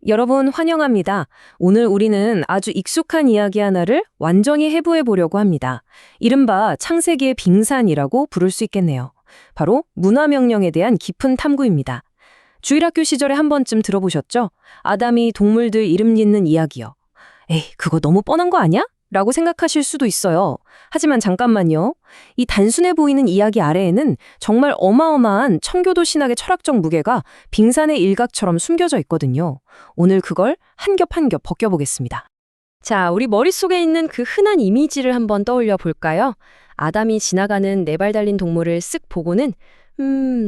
여러분 환영합니다. 오늘 우리는 아주 익숙한 이야기 하나를 완전히 해부해 보려고 합니다. 이른바 창세기의 빙산이라고 부를 수 있겠네요. 바로 문화명령에 대한 깊은 탐구입니다. 주일학교 시절에 한 번쯤 들어보셨죠? 아담이 동물들 이름 짓는 이야기요. 에이, 그거 너무 뻔한 거 아니야? 라고 생각하실 수도 있어요. 하지만 잠깐만요. 이 단순해 보이는 이야기 아래에는 정말 어마어마한 청교도 신학의 철학적 무게가 빙산의 일각처럼 숨겨져 있거든요. 오늘 그걸 한 겹 한 겹 벗겨보겠습니다. 자, 우리 머릿속에 있는 그 흔한 이미지를 한번 떠올려 볼까요? 아담이 지나가는 네 발 달린 동물을 쓱 보고는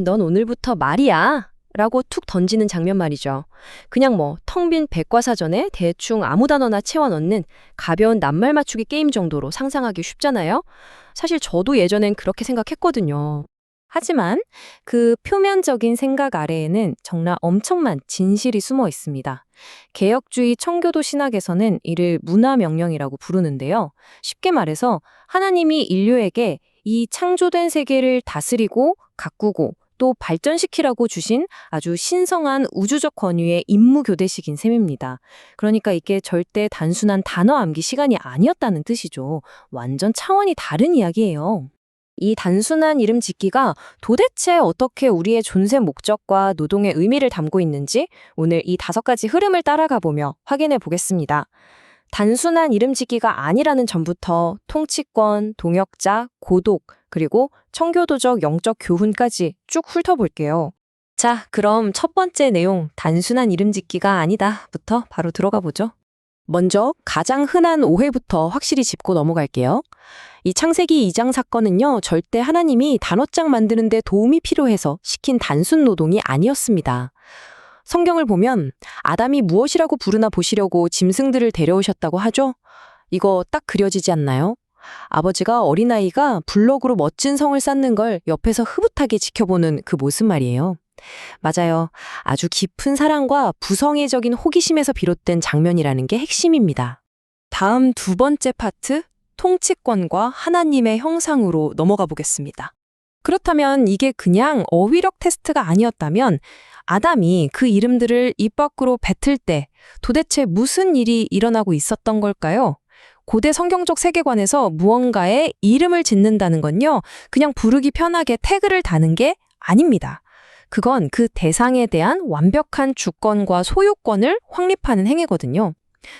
넌 오늘부터 말이야 라고 툭 던지는 장면 말이죠. 그냥 텅 빈 백과사전에 대충 아무 단어나 채워넣는 가벼운 낱말 맞추기 게임 정도로 상상하기 쉽잖아요. 사실 저도 예전엔 그렇게 생각했거든요. 하지만 그 표면적인 생각 아래에는 정말 엄청난 진실이 숨어 있습니다. 개혁주의 청교도 신학에서는 이를 문화명령이라고 부르는데요. 쉽게 말해서 하나님이 인류에게 이 창조된 세계를 다스리고 가꾸고 또 발전시키라고 주신 아주 신성한 우주적 권위의 임무교대식인 셈입니다. 그러니까 이게 절대 단순한 단어 암기 시간이 아니었다는 뜻이죠. 완전 차원이 다른 이야기예요. 이 단순한 이름 짓기가 도대체 어떻게 우리의 존재 목적과 노동의 의미를 담고 있는지 오늘 이 5가지 흐름을 따라가 보며 확인해 보겠습니다. 단순한 이름 짓기가 아니라는 점부터 통치권, 동역자, 고독, 그리고 청교도적 영적 교훈까지 쭉 훑어볼게요. 자, 그럼 첫 번째 내용, 단순한 이름 짓기가 아니다부터 바로 들어가 보죠. 먼저 가장 흔한 오해부터 확실히 짚고 넘어갈게요. 이 창세기 2장 사건은요, 절대 하나님이 단어장 만드는 데 도움이 필요해서 시킨 단순 노동이 아니었습니다. 성경을 보면 아담이 무엇이라고 부르나 보시려고 짐승들을 데려오셨다고 하죠? 이거 딱 그려지지 않나요? 아버지가 어린아이가 블럭으로 멋진 성을 쌓는 걸 옆에서 흐뭇하게 지켜보는 그 모습 말이에요. 맞아요. 아주 깊은 사랑과 부성애적인 호기심에서 비롯된 장면이라는 게 핵심입니다. 다음 두 번째 파트, 통치권과 하나님의 형상으로 넘어가 보겠습니다. 그렇다면 이게 그냥 어휘력 테스트가 아니었다면 아담이 그 이름들을 입 밖으로 뱉을 때 도대체 무슨 일이 일어나고 있었던 걸까요? 고대 성경적 세계관에서 무언가에 이름을 짓는다는 건요, 그냥 부르기 편하게 태그를 다는 게 아닙니다. 그건 그 대상에 대한 완벽한 주권과 소유권을 확립하는 행위거든요.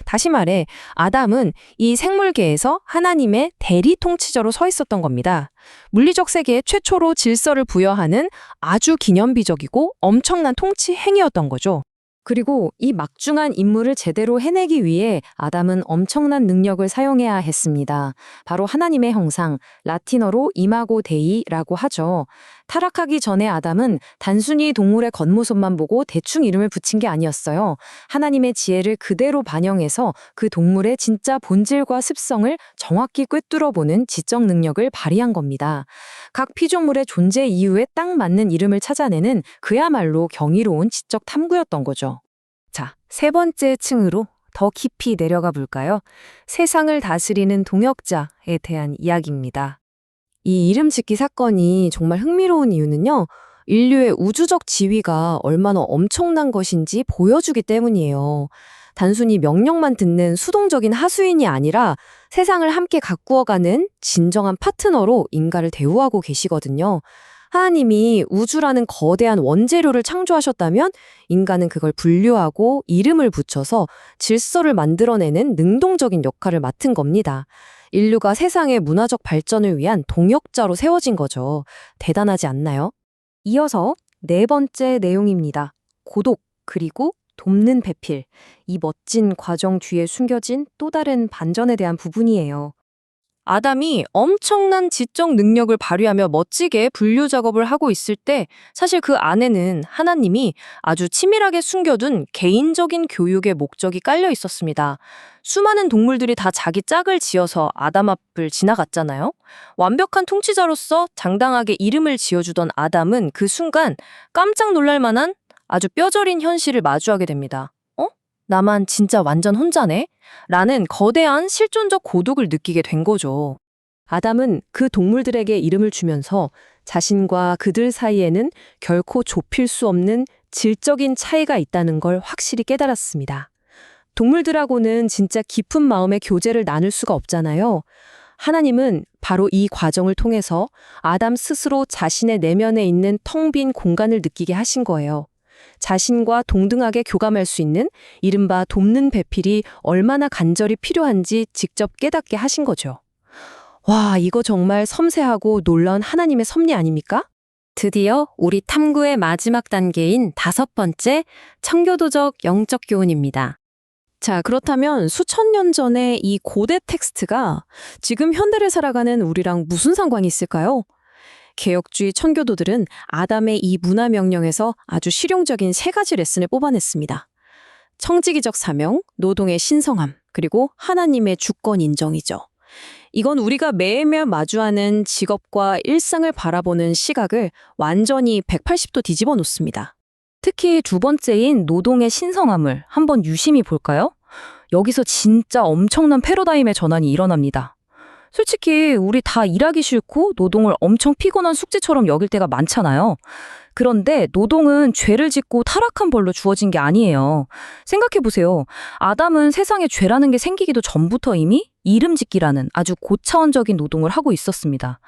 다시 말해, 아담은 이 생물계에서 하나님의 대리 통치자로 서 있었던 겁니다. 물리적 세계에 최초로 질서를 부여하는 아주 기념비적이고 엄청난 통치 행위였던 거죠. 그리고 이 막중한 임무를 제대로 해내기 위해 아담은 엄청난 능력을 사용해야 했습니다. 바로 하나님의 형상, 라틴어로 이마고 데이라고 하죠. 타락하기 전에 아담은 단순히 동물의 겉모습만 보고 대충 이름을 붙인 게 아니었어요. 하나님의 지혜를 그대로 반영해서 그 동물의 진짜 본질과 습성을 정확히 꿰뚫어보는 지적 능력을 발휘한 겁니다. 각 피조물의 존재 이유에 딱 맞는 이름을 찾아내는 그야말로 경이로운 지적 탐구였던 거죠. 자, 세 번째 층으로 더 깊이 내려가 볼까요? 세상을 다스리는 동역자에 대한 이야기입니다. 이 이름 짓기 사건이 정말 흥미로운 이유는요, 인류의 우주적 지위가 얼마나 엄청난 것인지 보여주기 때문이에요. 단순히 명령만 듣는 수동적인 하수인이 아니라 세상을 함께 가꾸어가는 진정한 파트너로 인간을 대우하고 계시거든요. 하나님이 우주라는 거대한 원재료를 창조하셨다면 인간은 그걸 분류하고 이름을 붙여서 질서를 만들어내는 능동적인 역할을 맡은 겁니다. 인류가 세상의 문화적 발전을 위한 동역자로 세워진 거죠. 대단하지 않나요? 이어서 네 번째 내용입니다. 고독, 그리고 돕는 배필. 이 멋진 과정 뒤에 숨겨진 또 다른 반전에 대한 부분이에요. 아담이 엄청난 지적 능력을 발휘하며 멋지게 분류 작업을 하고 있을 때 사실 그 안에는 하나님이 아주 치밀하게 숨겨둔 개인적인 교육의 목적이 깔려 있었습니다. 수많은 동물들이 다 자기 짝을 지어서 아담 앞을 지나갔잖아요. 완벽한 통치자로서 장당하게 이름을 지어주던 아담은 그 순간 깜짝 놀랄 만한 아주 뼈저린 현실을 마주하게 됩니다. 나만 진짜 완전 혼자네? 라는 거대한 실존적 고독을 느끼게 된 거죠. 아담은 그 동물들에게 이름을 주면서 자신과 그들 사이에는 결코 좁힐 수 없는 질적인 차이가 있다는 걸 확실히 깨달았습니다. 동물들하고는 진짜 깊은 마음의 교제를 나눌 수가 없잖아요. 하나님은 바로 이 과정을 통해서 아담 스스로 자신의 내면에 있는 텅 빈 공간을 느끼게 하신 거예요. 자신과 동등하게 교감할 수 있는 이른바 돕는 배필이 얼마나 간절히 필요한지 직접 깨닫게 하신 거죠. 와, 이거 정말 섬세하고 놀라운 하나님의 섭리 아닙니까? 드디어 우리 탐구의 마지막 단계인 5번째 청교도적 영적 교훈입니다. 자, 그렇다면 수천 년 전에 이 고대 텍스트가 지금 현대를 살아가는 우리랑 무슨 상관이 있을까요? 개혁주의 청교도들은 아담의 이 문화 명령에서 아주 실용적인 3가지 레슨을 뽑아냈습니다. 청지기적 사명, 노동의 신성함, 그리고 하나님의 주권 인정이죠. 이건 우리가 매일매일 마주하는 직업과 일상을 바라보는 시각을 완전히 180도 뒤집어 놓습니다. 특히 2번째인 노동의 신성함을 한번 유심히 볼까요? 여기서 진짜 엄청난 패러다임의 전환이 일어납니다. 솔직히 우리 다 일하기 싫고 노동을 엄청 피곤한 숙제처럼 여길 때가 많잖아요. 그런데 노동은 죄를 짓고 타락한 벌로 주어진 게 아니에요. 생각해보세요. 아담은 세상에 죄라는 게 생기기도 전부터 이미 이름짓기라는 아주 고차원적인 노동을 하고 있었습니다.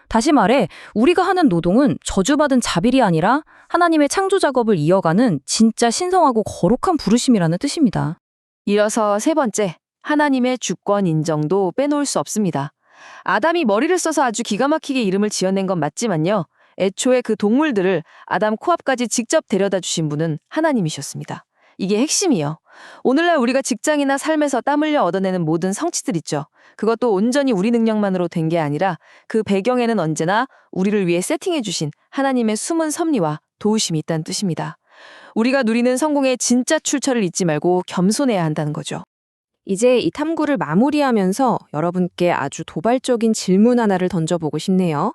다시 말해 우리가 하는 노동은 저주받은 자빌이 아니라 하나님의 창조 작업을 이어가는 진짜 신성하고 거룩한 부르심이라는 뜻입니다. 이어서 3번째, 하나님의 주권 인정도 빼놓을 수 없습니다. 아담이 머리를 써서 아주 기가 막히게 이름을 지어낸 건 맞지만요. 애초에 그 동물들을 아담 코앞까지 직접 데려다 주신 분은 하나님이셨습니다. 이게 핵심이요. 오늘날 우리가 직장이나 삶에서 땀 흘려 얻어내는 모든 성취들 있죠. 그것도 온전히 우리 능력만으로 된 게 아니라 그 배경에는 언제나 우리를 위해 세팅해 주신 하나님의 숨은 섭리와 도우심이 있다는 뜻입니다. 우리가 누리는 성공의 진짜 출처를 잊지 말고 겸손해야 한다는 거죠. 이제 이 탐구를 마무리하면서 여러분께 아주 도발적인 질문 하나를 던져보고 싶네요.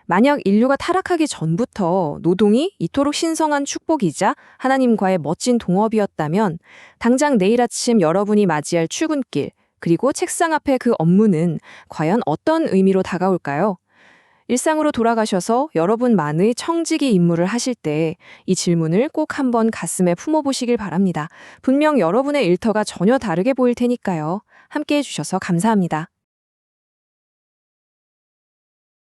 만약 인류가 타락하기 전부터 노동이 이토록 신성한 축복이자 하나님과의 멋진 동업이었다면 당장 내일 아침 여러분이 맞이할 출근길 그리고 책상 앞의 그 업무는 과연 어떤 의미로 다가올까요? 일상으로 돌아가셔서 여러분만의 청지기 임무를 하실 때 이 질문을 꼭 한번 가슴에 품어보시길 바랍니다. 분명 여러분의 일터가 전혀 다르게 보일 테니까요. 함께해 주셔서 감사합니다.